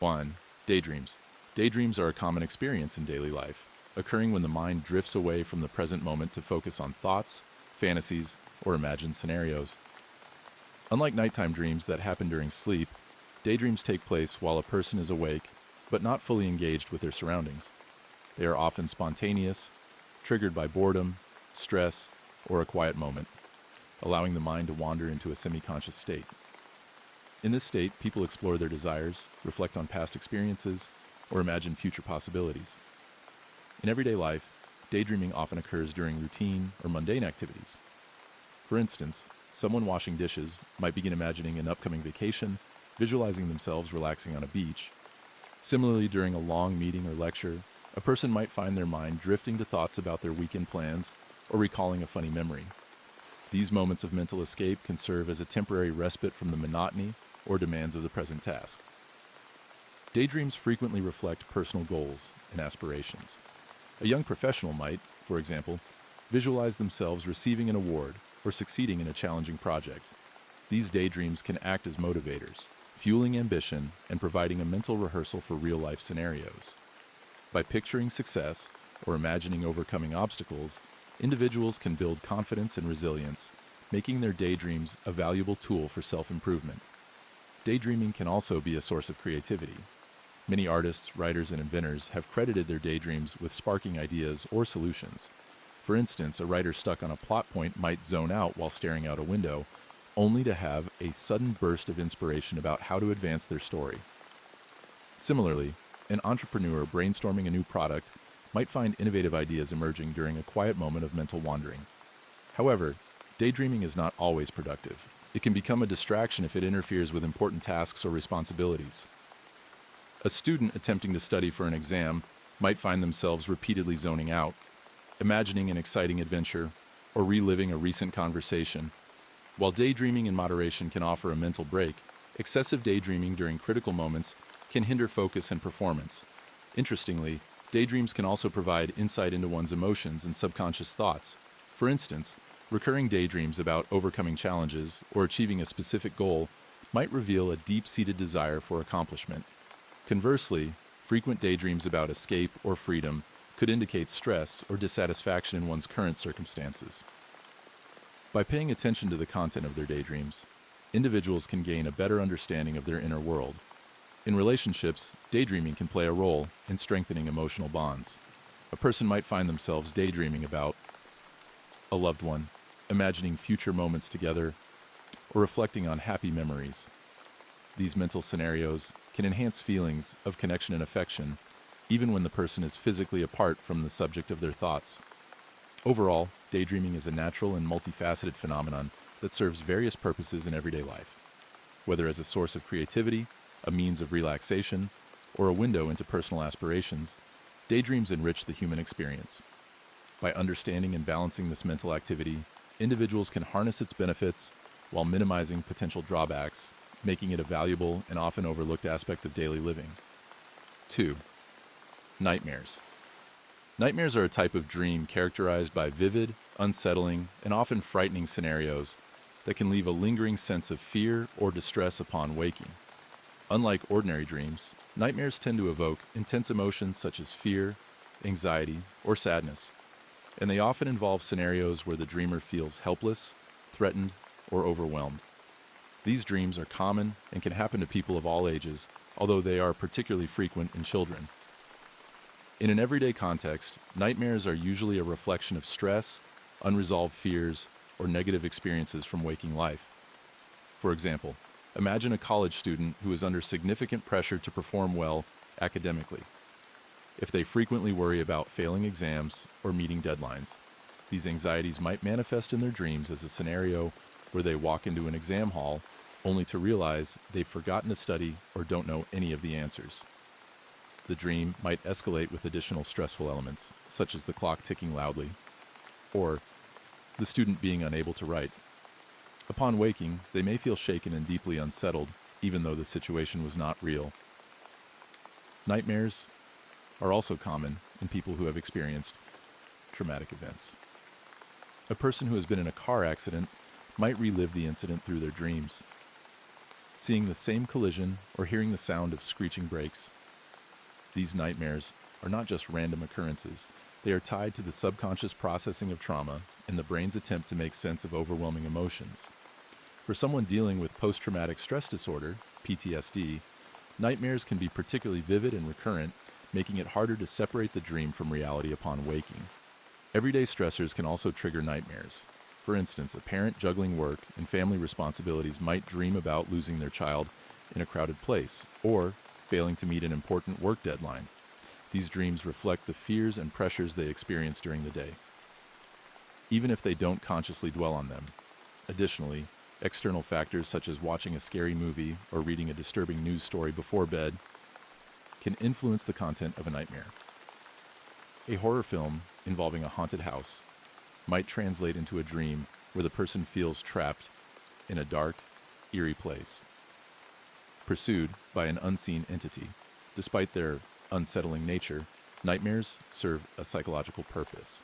1. Daydreams. Daydreams are a common experience in daily life, occurring when the mind drifts away from the present moment to focus on thoughts, fantasies, or imagined scenarios. Unlike nighttime dreams that happen during sleep, daydreams take place while a person is awake, but not fully engaged with their surroundings. They are often spontaneous, triggered by boredom, stress, or a quiet moment, allowing the mind to wander into a semi-conscious state. In this state, people explore their desires, reflect on past experiences, or imagine future possibilities. In everyday life, daydreaming often occurs during routine or mundane activities. For instance, someone washing dishes might begin imagining an upcoming vacation, visualizing themselves relaxing on a beach. Similarly, during a long meeting or lecture, a person might find their mind drifting to thoughts about their weekend plans or recalling a funny memory. These moments of mental escape can serve as a temporary respite from the monotony or demands of the present task. Daydreams frequently reflect personal goals and aspirations. A young professional might, for example, visualize themselves receiving an award or succeeding in a challenging project. These daydreams can act as motivators, fueling ambition and providing a mental rehearsal for real-life scenarios. By picturing success or imagining overcoming obstacles, individuals can build confidence and resilience, making their daydreams a valuable tool for self-improvement. Daydreaming can also be a source of creativity. Many artists, writers, and inventors have credited their daydreams with sparking ideas or solutions. For instance, a writer stuck on a plot point might zone out while staring out a window, only to have a sudden burst of inspiration about how to advance their story. Similarly, an entrepreneur brainstorming a new product might find innovative ideas emerging during a quiet moment of mental wandering. However, daydreaming is not always productive. It can become a distraction if it interferes with important tasks or responsibilities. A student attempting to study for an exam might find themselves repeatedly zoning out, imagining an exciting adventure, or reliving a recent conversation. While daydreaming in moderation can offer a mental break, excessive daydreaming during critical moments can hinder focus and performance. Interestingly, daydreams can also provide insight into one's emotions and subconscious thoughts. For instance, recurring daydreams about overcoming challenges or achieving a specific goal might reveal a deep-seated desire for accomplishment. Conversely, frequent daydreams about escape or freedom could indicate stress or dissatisfaction in one's current circumstances. By paying attention to the content of their daydreams, individuals can gain a better understanding of their inner world. In relationships, daydreaming can play a role in strengthening emotional bonds. A person might find themselves daydreaming about a loved one, imagining future moments together, or reflecting on happy memories. These mental scenarios can enhance feelings of connection and affection, even when the person is physically apart from the subject of their thoughts. Overall, daydreaming is a natural and multifaceted phenomenon that serves various purposes in everyday life. Whether as a source of creativity, a means of relaxation, or a window into personal aspirations, daydreams enrich the human experience. By understanding and balancing this mental activity, individuals can harness its benefits while minimizing potential drawbacks, making it a valuable and often overlooked aspect of daily living. 2. Nightmares. Nightmares are a type of dream characterized by vivid, unsettling, and often frightening scenarios that can leave a lingering sense of fear or distress upon waking. Unlike ordinary dreams, nightmares tend to evoke intense emotions such as fear, anxiety, or sadness, and they often involve scenarios where the dreamer feels helpless, threatened, or overwhelmed. These dreams are common and can happen to people of all ages, although they are particularly frequent in children. In an everyday context, nightmares are usually a reflection of stress, unresolved fears, or negative experiences from waking life. For example, imagine a college student who is under significant pressure to perform well academically. If they frequently worry about failing exams or meeting deadlines, these anxieties might manifest in their dreams as a scenario where they walk into an exam hall only to realize they've forgotten to study or don't know any of the answers. The dream might escalate with additional stressful elements, such as the clock ticking loudly, or the student being unable to write. Upon waking, they may feel shaken and deeply unsettled, even though the situation was not real. Nightmares are also common in people who have experienced traumatic events. A person who has been in a car accident might relive the incident through their dreams. seeing the same collision, or hearing the sound of screeching brakes. These nightmares are not just random occurrences. They are tied to the subconscious processing of trauma and the brain's attempt to make sense of overwhelming emotions. For someone dealing with post-traumatic stress disorder, PTSD, nightmares can be particularly vivid and recurrent, making it harder to separate the dream from reality upon waking. Everyday stressors can also trigger nightmares. For instance, a parent juggling work and family responsibilities might dream about losing their child in a crowded place or failing to meet an important work deadline. These dreams reflect the fears and pressures they experience during the day, even if they don't consciously dwell on them. Additionally, external factors such as watching a scary movie or reading a disturbing news story before bed can influence the content of a nightmare. A horror film involving a haunted house might translate into a dream where the person feels trapped in a dark, eerie place, pursued by an unseen entity. Despite their unsettling nature, nightmares serve a psychological purpose.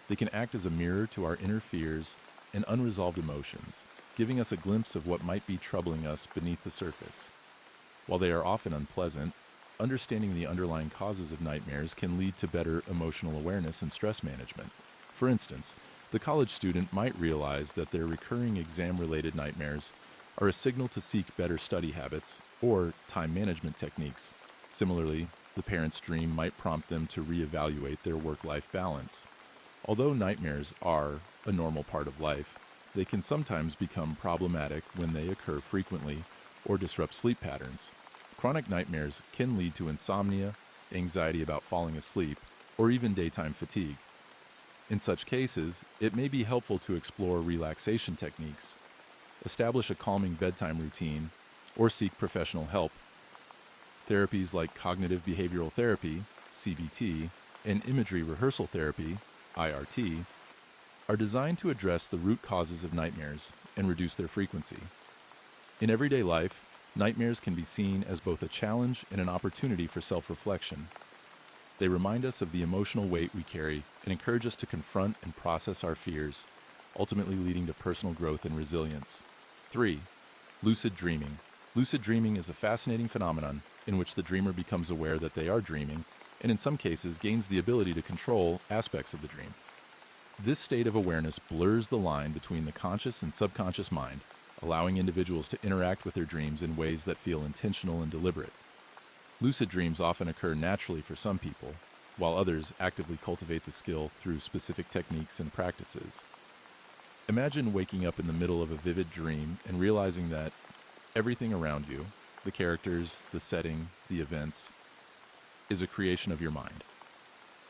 They can act as a mirror to our inner fears and unresolved emotions, giving us a glimpse of what might be troubling us beneath the surface. While they are often unpleasant, understanding the underlying causes of nightmares can lead to better emotional awareness and stress management. For instance, the college student might realize that their recurring exam-related nightmares are a signal to seek better study habits or time management techniques. Similarly, the parent's dream might prompt them to reevaluate their work-life balance. Although nightmares are a normal part of life, they can sometimes become problematic when they occur frequently or disrupt sleep patterns. Chronic nightmares can lead to insomnia, anxiety about falling asleep, or even daytime fatigue. In such cases, it may be helpful to explore relaxation techniques, establish a calming bedtime routine, or seek professional help. Therapies like cognitive behavioral therapy, CBT, and imagery rehearsal therapy, IRT, are designed to address the root causes of nightmares and reduce their frequency. In everyday life, nightmares can be seen as both a challenge and an opportunity for self-reflection. They remind us of the emotional weight we carry and encourage us to confront and process our fears, ultimately leading to personal growth and resilience. 3. Lucid dreaming. Lucid dreaming is a fascinating phenomenon in which the dreamer becomes aware that they are dreaming and in some cases gains the ability to control aspects of the dream. This state of awareness blurs the line between the conscious and subconscious mind, allowing individuals to interact with their dreams in ways that feel intentional and deliberate. Lucid dreams often occur naturally for some people, while others actively cultivate the skill through specific techniques and practices. Imagine waking up in the middle of a vivid dream and realizing that everything around you, the characters, the setting, the events, is a creation of your mind.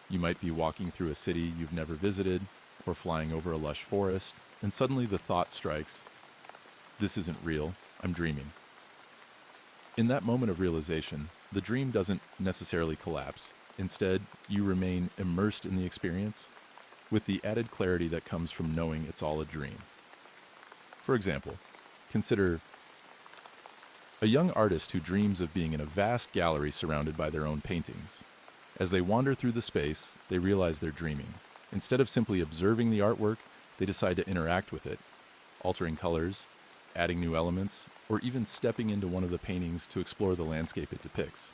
You might be walking through a city you've never visited, or flying over a lush forest, and suddenly the thought strikes, "This isn't real, I'm dreaming." In that moment of realization, the dream doesn't necessarily collapse. Instead, you remain immersed in the experience, with the added clarity that comes from knowing it's all a dream. For example, consider a young artist who dreams of being in a vast gallery surrounded by their own paintings. As they wander through the space, they realize they're dreaming. Instead of simply observing the artwork, they decide to interact with it, altering colors, adding new elements, or even stepping into one of the paintings to explore the landscape it depicts.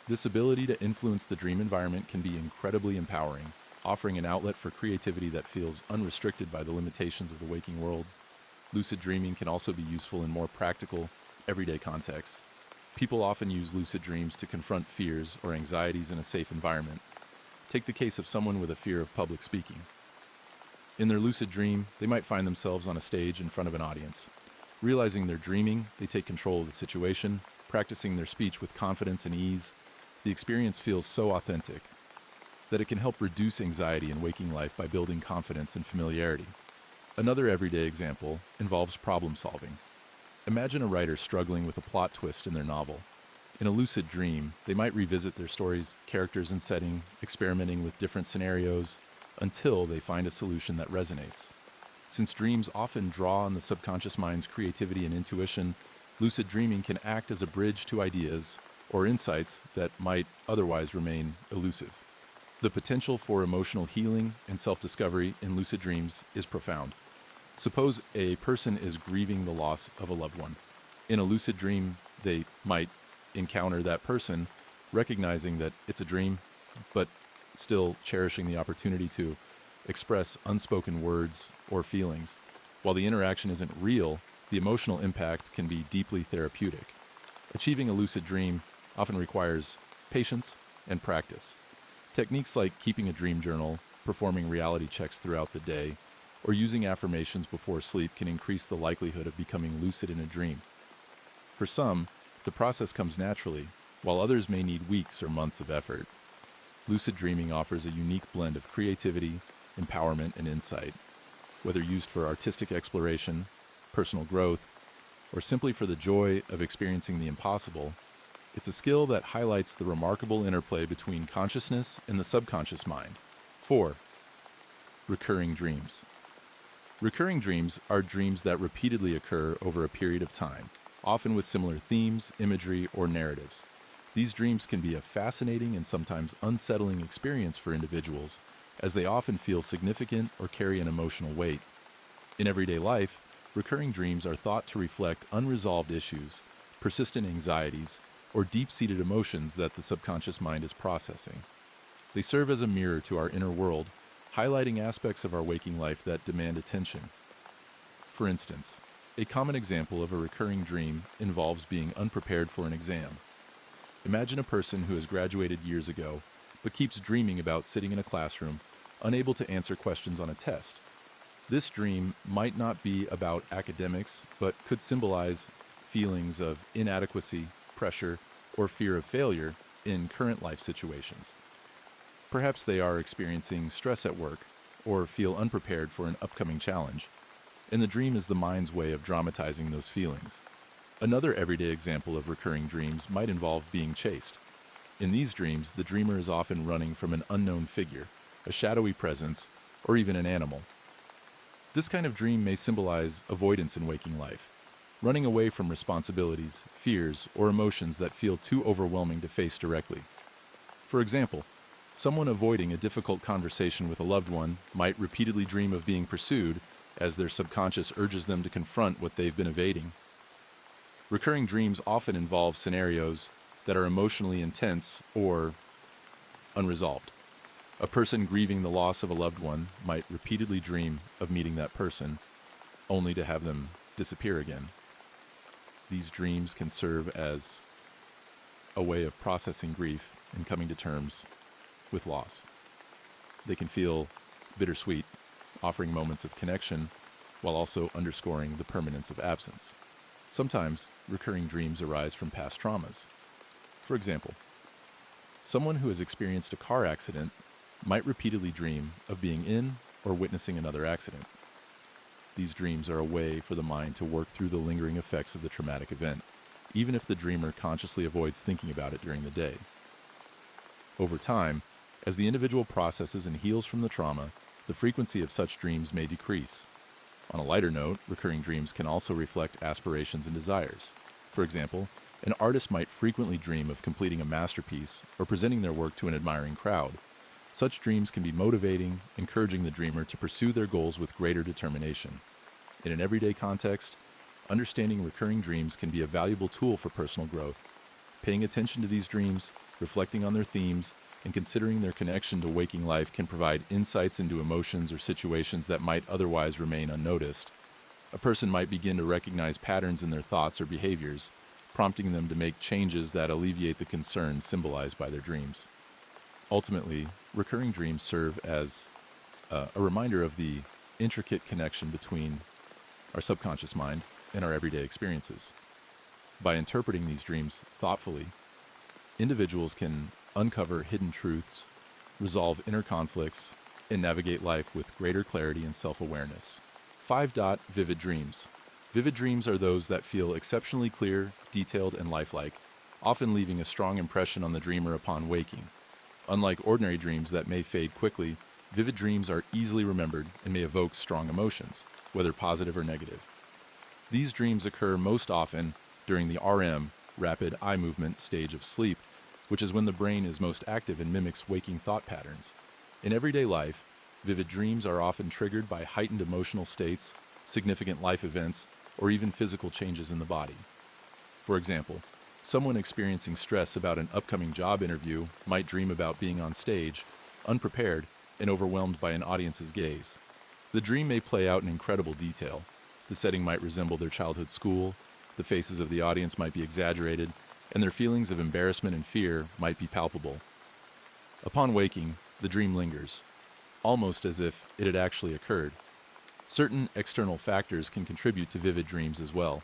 This ability to influence the dream environment can be incredibly empowering, offering an outlet for creativity that feels unrestricted by the limitations of the waking world. Lucid dreaming can also be useful in more practical, everyday contexts. People often use lucid dreams to confront fears or anxieties in a safe environment. Take the case of someone with a fear of public speaking. In their lucid dream, they might find themselves on a stage in front of an audience. Realizing they're dreaming, they take control of the situation, practicing their speech with confidence and ease. The experience feels so authentic that it can help reduce anxiety in waking life by building confidence and familiarity. Another everyday example involves problem solving. Imagine a writer struggling with a plot twist in their novel. In a lucid dream, they might revisit their story's characters and setting, experimenting with different scenarios until they find a solution that resonates. Since dreams often draw on the subconscious mind's creativity and intuition, lucid dreaming can act as a bridge to ideas or insights that might otherwise remain elusive. The potential for emotional healing and self-discovery in lucid dreams is profound. Suppose a person is grieving the loss of a loved one. In a lucid dream, they might encounter that person, recognizing that it's a dream, but still cherishing the opportunity to express unspoken words or feelings. While the interaction isn't real, the emotional impact can be deeply therapeutic. Achieving a lucid dream often requires patience and practice. Techniques like keeping a dream journal, performing reality checks throughout the day, or using affirmations before sleep can increase the likelihood of becoming lucid in a dream. For some, the process comes naturally, while others may need weeks or months of effort. Lucid dreaming offers a unique blend of creativity, empowerment, and insight. Whether used for artistic exploration, personal growth, or simply for the joy of experiencing the impossible, it's a skill that highlights the remarkable interplay between consciousness and the subconscious mind. 4. Recurring dreams. Recurring dreams are dreams that repeatedly occur over a period of time, often with similar themes, imagery, or narratives. These dreams can be a fascinating and sometimes unsettling experience for individuals, as they often feel significant or carry an emotional weight. In everyday life, recurring dreams are thought to reflect unresolved issues, persistent anxieties, or deep-seated emotions that the subconscious mind is processing. They serve as a mirror to our inner world, highlighting aspects of our waking life that demand attention. For instance, a common example of a recurring dream involves being unprepared for an exam. Imagine a person who has graduated years ago, but keeps dreaming about sitting in a classroom, unable to answer questions on a test. This dream might not be about academics, but could symbolize feelings of inadequacy, pressure, or fear of failure in current life situations. Perhaps they are experiencing stress at work, or feel unprepared for an upcoming challenge, and the dream is the mind's way of dramatizing those feelings. Another everyday example of recurring dreams might involve being chased. In these dreams, the dreamer is often running from an unknown figure, a shadowy presence, or even an animal. This kind of dream may symbolize avoidance in waking life, running away from responsibilities, fears, or emotions that feel too overwhelming to face directly. For example, someone avoiding a difficult conversation with a loved one might repeatedly dream of being pursued as their subconscious urges them to confront what they've been evading. Recurring dreams often involve scenarios that are emotionally intense or unresolved. A person grieving the loss of a loved one might repeatedly dream of meeting that person, only to have them disappear again. These dreams can serve as a way of processing grief and coming to terms with loss. They can feel bittersweet, offering moments of connection while also underscoring the permanence of absence. Sometimes, recurring dreams arise from past traumas. For example, someone who has experienced a car accident might repeatedly dream of being in or witnessing another accident. These dreams are a way for the mind to work through the lingering effects of the traumatic event, even if the dreamer consciously avoids thinking about it during the day. Over time, as the individual processes and heals from the trauma, the frequency of such dreams may decrease. On a lighter note, recurring dreams can also reflect aspirations and desires. For example, an artist might frequently dream of completing a masterpiece or presenting their work to an admiring crowd. Such dreams can be motivating, encouraging the dreamer to pursue their goals with greater determination. In an everyday context, understanding recurring dreams can be a valuable tool for personal growth. Paying attention to these dreams, reflecting on their themes, and considering their connection to waking life can provide insights into emotions or situations that might otherwise remain unnoticed. A person might begin to recognize patterns in their thoughts or behaviors, prompting them to make changes that alleviate the concerns symbolized by their dreams. Ultimately, recurring dreams serve as a reminder of the intricate connection between our subconscious mind and our everyday experiences. By interpreting these dreams thoughtfully, individuals can uncover hidden truths, resolve inner conflicts, and navigate life with greater clarity and self-awareness. 5. Vivid dreams. Vivid dreams are those that feel exceptionally clear, detailed, and lifelike, often leaving a strong impression on the dreamer upon waking. Unlike ordinary dreams that may fade quickly, vivid dreams are easily remembered and may evoke strong emotions, whether positive or negative. These dreams occur most often during the REM, rapid eye movement stage of sleep, which is when the brain is most active and mimics waking thought patterns. In everyday life, vivid dreams are often triggered by heightened emotional states, significant life events, or even physical changes in the body. For example, someone experiencing stress about an upcoming job interview might dream about being on stage, unprepared and overwhelmed by an audience's gaze. The dream may play out in incredible detail. The setting might resemble their childhood school, the faces of the audience might be exaggerated, and their feelings of embarrassment and fear might be palpable. Upon waking, the dream lingers, almost as if it had actually occurred. Certain external factors can contribute to vivid dreams as well.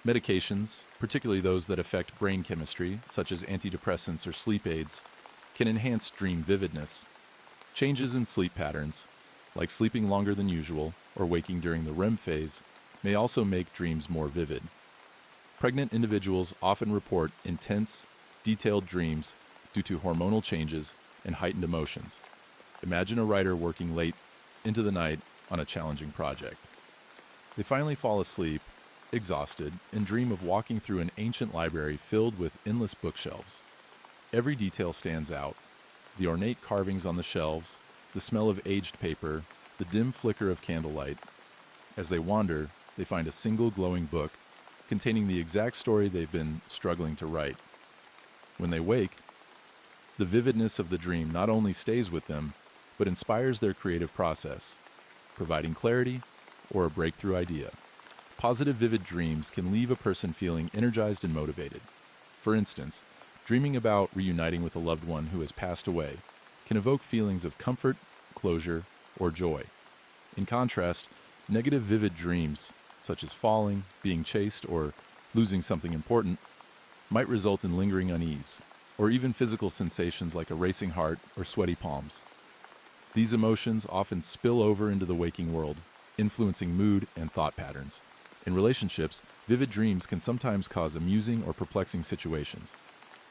Medications, particularly those that affect brain chemistry, such as antidepressants or sleep aids, can enhance dream vividness. Changes in sleep patterns, like sleeping longer than usual or waking during the REM phase, may also make dreams more vivid. Pregnant individuals often report intense, detailed dreams due to hormonal changes and heightened emotions. Imagine a writer working late into the night on a challenging project. They finally fall asleep, exhausted, and dream of walking through an ancient library filled with endless bookshelves. Every detail stands out: the ornate carvings on the shelves, the smell of aged paper, the dim flicker of candlelight. As they wander, they find a single glowing book containing the exact story they've been struggling to write. When they wake, the vividness of the dream not only stays with them, but inspires their creative process, providing clarity or a breakthrough idea. Positive vivid dreams can leave a person feeling energized and motivated. For instance, dreaming about reuniting with a loved one who has passed away can evoke feelings of comfort, closure, or joy. In contrast, negative vivid dreams, such as falling, being chased, or losing something important, might result in lingering unease, or even physical sensations like a racing heart or sweaty palms. These emotions often spill over into the waking world, influencing mood and thought patterns. In relationships, vivid dreams can sometimes cause amusing or perplexing situations.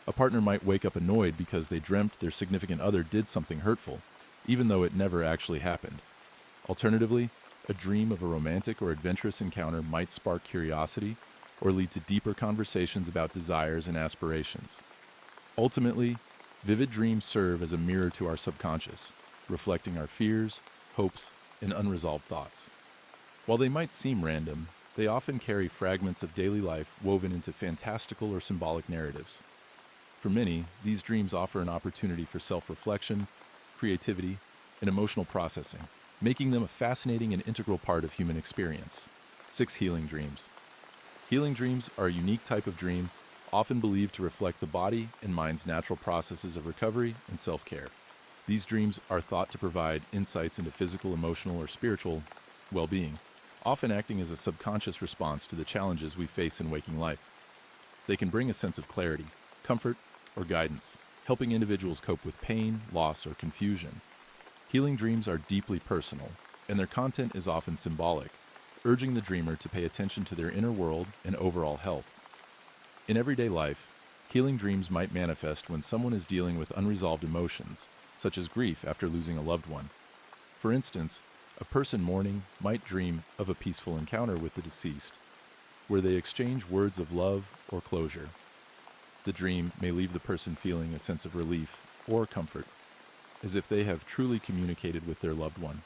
A partner might wake up annoyed because they dreamt their significant other did something hurtful, even though it never actually happened. Alternatively, a dream of a romantic or adventurous encounter might spark curiosity or lead to deeper conversations about desires and aspirations. Ultimately, vivid dreams serve as a mirror to our subconscious, reflecting our fears, hopes, and unresolved thoughts. While they might seem random, they often carry fragments of daily life woven into fantastical or symbolic narratives. For many, these dreams offer an opportunity for self-reflection, creativity, and emotional processing, making them a fascinating and integral part of human experience. 6 healing dreams. Healing dreams are a unique type of dream, often believed to reflect the body and mind's natural processes of recovery and self-care. These dreams are thought to provide insights into physical, emotional, or spiritual well-being, often acting as a subconscious response to the challenges we face in waking life. They can bring a sense of clarity, comfort, or guidance, helping individuals cope with pain, loss, or confusion. Healing dreams are deeply personal, and their content is often symbolic, urging the dreamer to pay attention to their inner world and overall health. In everyday life, healing dreams might manifest when someone is dealing with unresolved emotions, such as grief after losing a loved one. For instance, a person mourning might dream of a peaceful encounter with the deceased, where they exchange words of love or closure. The dream may leave the person feeling a sense of relief or comfort, as if they have truly communicated with their loved one.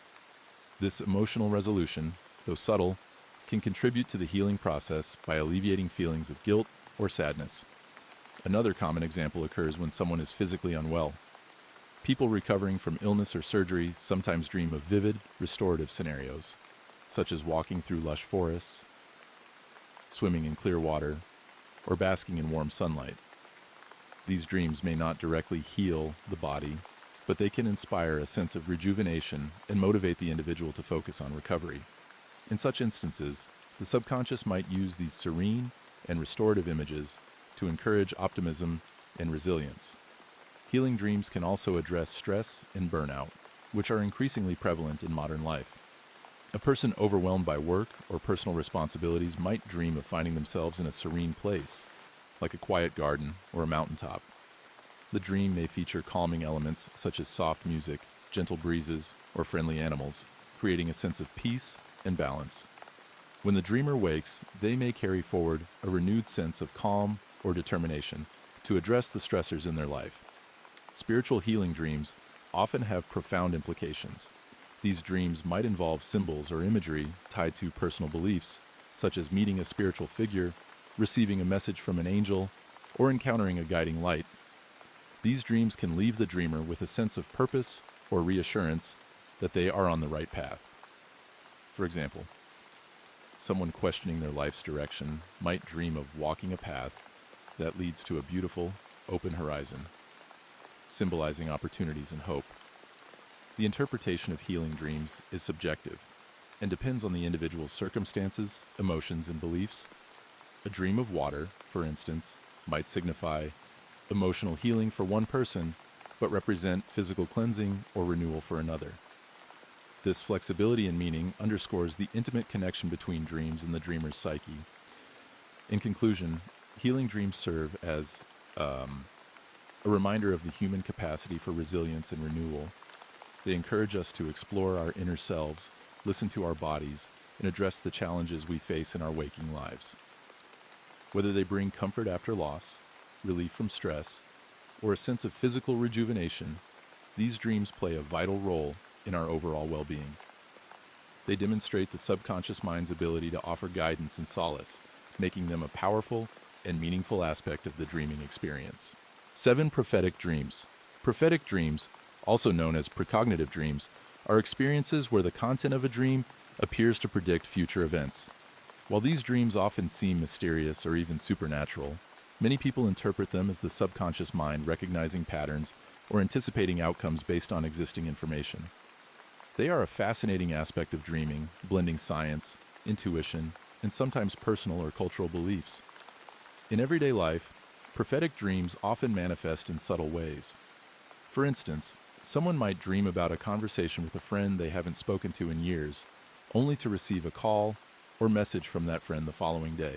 This emotional resolution, though subtle, can contribute to the healing process by alleviating feelings of guilt or sadness. Another common example occurs when someone is physically unwell. People recovering from illness or surgery sometimes dream of vivid, restorative scenarios, such as walking through lush forests, swimming in clear water, or basking in warm sunlight. These dreams may not directly heal the body, but they can inspire a sense of rejuvenation and motivate the individual to focus on recovery. In such instances, the subconscious might use these serene and restorative images to encourage optimism and resilience. Healing dreams can also address stress and burnout, which are increasingly prevalent in modern life. A person overwhelmed by work or personal responsibilities might dream of finding themselves in a serene place, like a quiet garden or a mountaintop. The dream may feature calming elements such as soft music, gentle breezes, or friendly animals, creating a sense of peace and balance. When the dreamer wakes, they may carry forward a renewed sense of calm or determination to address the stressors in their life. Spiritual healing dreams often have profound implications. These dreams might involve symbols or imagery tied to personal beliefs, such as meeting a spiritual figure, receiving a message from an angel, or encountering a guiding light. These dreams can leave the dreamer with a sense of purpose or reassurance that they are on the right path. For example, someone questioning their life's direction might dream of walking a path that leads to a beautiful, open horizon, symbolizing opportunities and hope. The interpretation of healing dreams is subjective and depends on the individual's circumstances, emotions, and beliefs. A dream of water, for instance, might signify emotional healing for one person, but represent physical cleansing or renewal for another. This flexibility in meaning underscores the intimate connection between dreams and the dreamer's psyche. In conclusion, healing dreams serve as a reminder of the human capacity for resilience and renewal. They encourage us to explore our inner selves, listen to our bodies, and address the challenges we face in our waking lives. Whether they bring comfort after loss, relief from stress, or a sense of physical rejuvenation, these dreams play a vital role in our overall well-being. They demonstrate the subconscious mind's ability to offer guidance and solace, making them a powerful and meaningful aspect of the dreaming experience. 7 prophetic dreams. Prophetic dreams, also known as precognitive dreams, are experiences where the content of a dream appears to predict future events. While these dreams often seem mysterious or even supernatural, many people interpret them as the subconscious mind recognizing patterns or anticipating outcomes based on existing information. They are a fascinating aspect of dreaming, blending science, intuition, and sometimes personal or cultural beliefs. In everyday life, prophetic dreams often manifest in subtle ways. For instance, someone might dream about a conversation with a friend they haven't spoken to in years, only to receive a call or message from that friend the following day.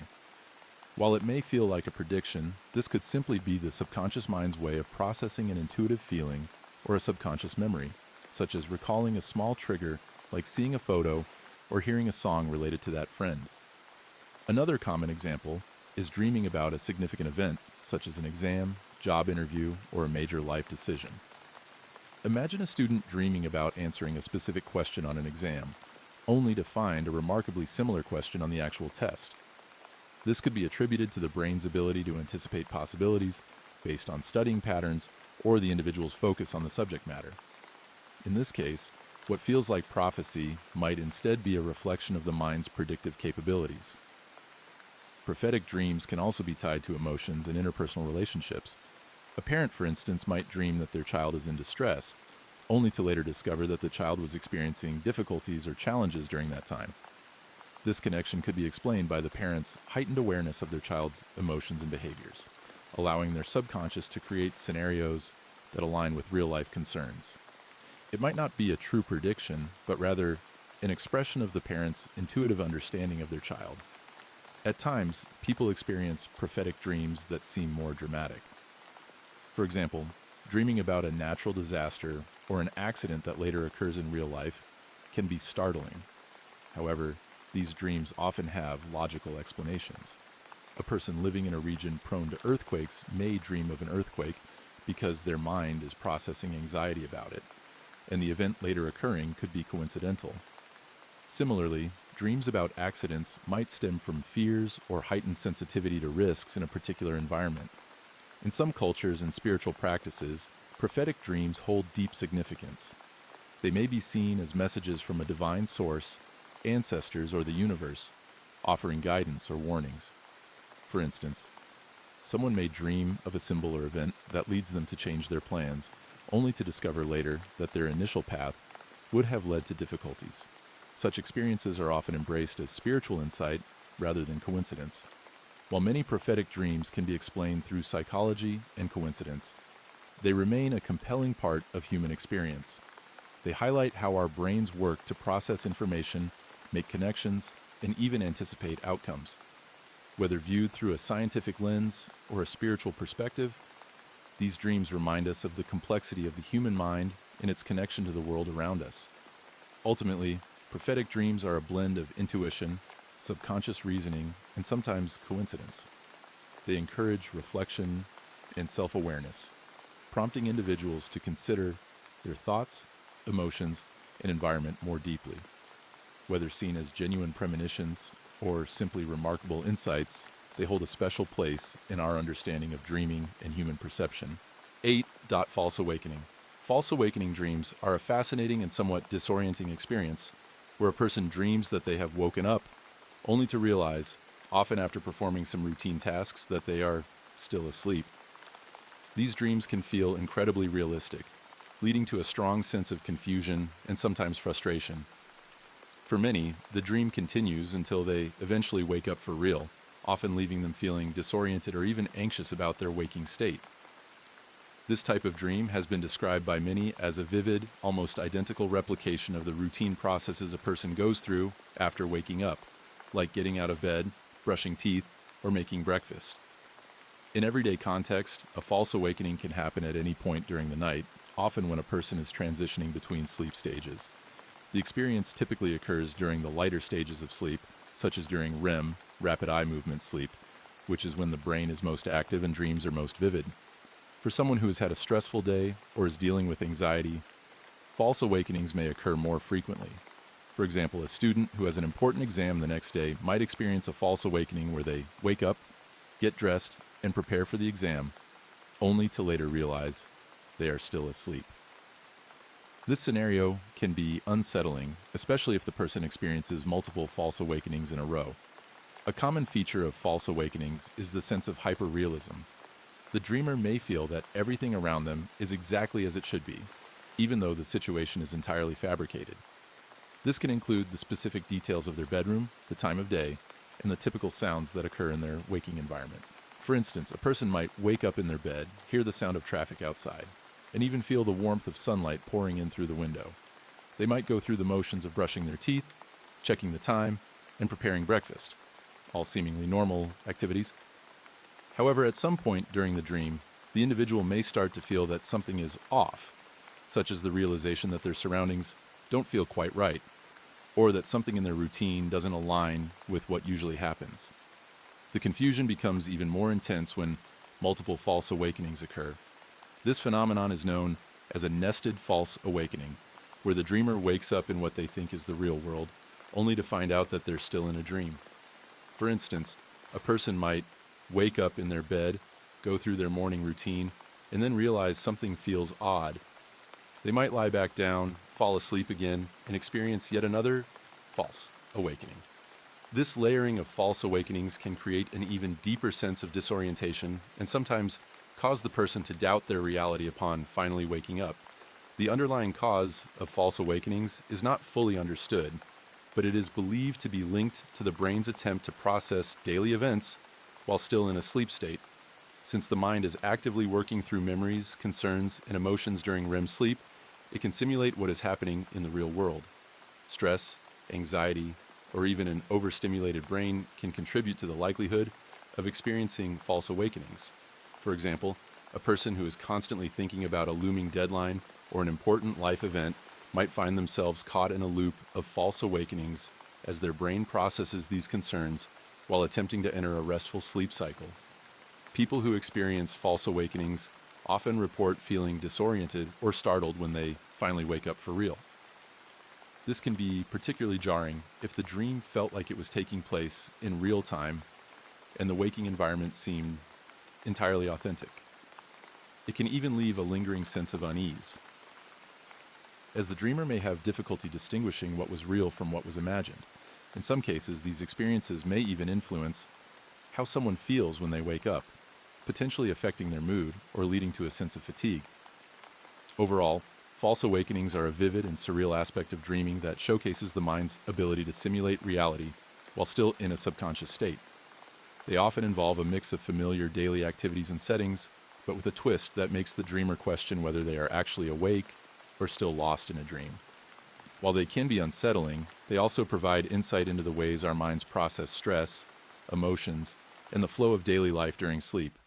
While it may feel like a prediction, this could simply be the subconscious mind's way of processing an intuitive feeling or a subconscious memory, such as recalling a small trigger like seeing a photo or hearing a song related to that friend. Another common example is dreaming about a significant event, such as an exam, job interview, or a major life decision. Imagine a student dreaming about answering a specific question on an exam, only to find a remarkably similar question on the actual test. This could be attributed to the brain's ability to anticipate possibilities based on studying patterns or the individual's focus on the subject matter. In this case, what feels like prophecy might instead be a reflection of the mind's predictive capabilities. Prophetic dreams can also be tied to emotions and interpersonal relationships. A parent, for instance, might dream that their child is in distress, only to later discover that the child was experiencing difficulties or challenges during that time. This connection could be explained by the parent's heightened awareness of their child's emotions and behaviors, allowing their subconscious to create scenarios that align with real-life concerns. It might not be a true prediction, but rather an expression of the parent's intuitive understanding of their child. At times, people experience prophetic dreams that seem more dramatic. For example, dreaming about a natural disaster or an accident that later occurs in real life can be startling. However, these dreams often have logical explanations. A person living in a region prone to earthquakes may dream of an earthquake because their mind is processing anxiety about it, and the event later occurring could be coincidental. Similarly, dreams about accidents might stem from fears or heightened sensitivity to risks in a particular environment. In some cultures and spiritual practices, prophetic dreams hold deep significance. They may be seen as messages from a divine source, ancestors, or the universe, offering guidance or warnings. For instance, someone may dream of a symbol or event that leads them to change their plans, only to discover later that their initial path would have led to difficulties. Such experiences are often embraced as spiritual insight rather than coincidence. While many prophetic dreams can be explained through psychology and coincidence, they remain a compelling part of human experience. They highlight how our brains work to process information, make connections, and even anticipate outcomes. Whether viewed through a scientific lens or a spiritual perspective, these dreams remind us of the complexity of the human mind and its connection to the world around us. Ultimately, prophetic dreams are a blend of intuition, subconscious reasoning, and sometimes coincidence. They encourage reflection and self-awareness, prompting individuals to consider their thoughts, emotions, and environment more deeply. Whether seen as genuine premonitions or simply remarkable insights, they hold a special place in our understanding of dreaming and human perception. 8. False awakening. False awakening dreams are a fascinating and somewhat disorienting experience where a person dreams that they have woken up only to realize, often after performing some routine tasks, that they are still asleep. These dreams can feel incredibly realistic, leading to a strong sense of confusion and sometimes frustration. For many, the dream continues until they eventually wake up for real, often leaving them feeling disoriented or even anxious about their waking state. This type of dream has been described by many as a vivid, almost identical replication of the routine processes a person goes through after waking up, like getting out of bed, brushing teeth, or making breakfast. In everyday context, a false awakening can happen at any point during the night, often when a person is transitioning between sleep stages. The experience typically occurs during the lighter stages of sleep, such as during REM, rapid eye movement sleep, which is when the brain is most active and dreams are most vivid. For someone who has had a stressful day or is dealing with anxiety, false awakenings may occur more frequently. For example, a student who has an important exam the next day might experience a false awakening where they wake up, get dressed, and prepare for the exam, only to later realize they are still asleep. This scenario can be unsettling, especially if the person experiences multiple false awakenings in a row. A common feature of false awakenings is the sense of hyperrealism. The dreamer may feel that everything around them is exactly as it should be, even though the situation is entirely fabricated. This can include the specific details of their bedroom, the time of day, and the typical sounds that occur in their waking environment. For instance, a person might wake up in their bed, hear the sound of traffic outside, and even feel the warmth of sunlight pouring in through the window. They might go through the motions of brushing their teeth, checking the time, and preparing breakfast, all seemingly normal activities. However, at some point during the dream, the individual may start to feel that something is off, such as the realization that their surroundings don't feel quite right, or that something in their routine doesn't align with what usually happens. The confusion becomes even more intense when multiple false awakenings occur. This phenomenon is known as a nested false awakening, where the dreamer wakes up in what they think is the real world, only to find out that they're still in a dream. For instance, a person might wake up in their bed, go through their morning routine, and then realize something feels odd. They might lie back down, fall asleep again, and experience yet another false awakening. This layering of false awakenings can create an even deeper sense of disorientation and sometimes cause the person to doubt their reality upon finally waking up. The underlying cause of false awakenings is not fully understood, but it is believed to be linked to the brain's attempt to process daily events while still in a sleep state. Since the mind is actively working through memories, concerns, and emotions during REM sleep, it can simulate what is happening in the real world. Stress, anxiety, or even an overstimulated brain can contribute to the likelihood of experiencing false awakenings. For example, a person who is constantly thinking about a looming deadline or an important life event might find themselves caught in a loop of false awakenings as their brain processes these concerns while attempting to enter a restful sleep cycle. People who experience false awakenings often report feeling disoriented or startled when they finally wake up for real. This can be particularly jarring if the dream felt like it was taking place in real time and the waking environment seemed entirely authentic. It can even leave a lingering sense of unease, as the dreamer may have difficulty distinguishing what was real from what was imagined. In some cases, these experiences may even influence how someone feels when they wake up, potentially affecting their mood or leading to a sense of fatigue. Overall, false awakenings are a vivid and surreal aspect of dreaming that showcases the mind's ability to simulate reality while still in a subconscious state. They often involve a mix of familiar daily activities and settings, but with a twist that makes the dreamer question whether they are actually awake or still lost in a dream. While they can be unsettling, they also provide insight into the ways our minds process stress, emotions, and the flow of daily life during sleep.